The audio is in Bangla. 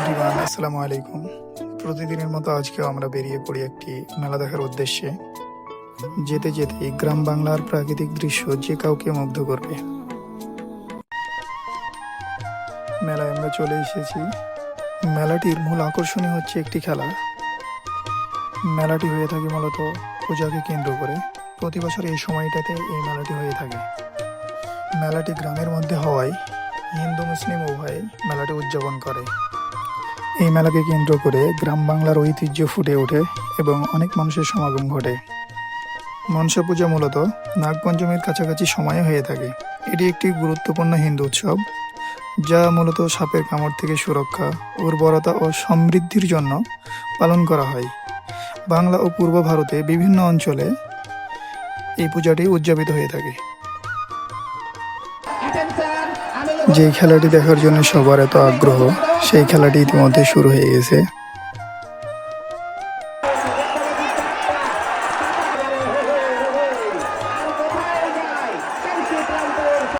এভরিওয়ান, আসসালামু আলাইকুম। প্রতিদিনের মতো আজকেও আমরা বেরিয়ে পড়ি একটি মেলা দেখার উদ্দেশ্যে। যেতে যেতে গ্রাম বাংলার প্রাকৃতিক দৃশ্য যে কাউকে মুগ্ধ করবে। মেলায় আমরা চলে এসেছি। মেলাটির মূল আকর্ষণই হচ্ছে একটি খেলা। মেলাটি হয়ে থাকে মূলত পূজাকে কেন্দ্র করে। প্রতি বছর এই সময়টাতে এই মেলাটি হয়ে থাকে। মেলাটি গ্রামের মধ্যে হওয়ায় হিন্দু মুসলিম উভয় মেলাটি উদযাপন করে। এই মেলাকে কেন্দ্র করে গ্রাম বাংলার ঐতিহ্য ফুটে ওঠে এবং অনেক মানুষের সমাগম ঘটে। মনসা পূজা মূলত নাগপঞ্চমীর কাছাকাছি সময়ে হয়ে থাকে। এটি একটি গুরুত্বপূর্ণ হিন্দু উৎসব, যা মূলত সাপের কামড় থেকে সুরক্ষা, উর্বরতা ও সমৃদ্ধির জন্য পালন করা হয়। বাংলা ও পূর্ব ভারতে বিভিন্ন অঞ্চলে এই পূজাটি উদযাপিত হয়ে থাকে। যে খেলাটি দেখার জন্য সবার এত আগ্রহ, সেই খেলাটি ইতিমধ্যে শুরু হয়ে গেছে।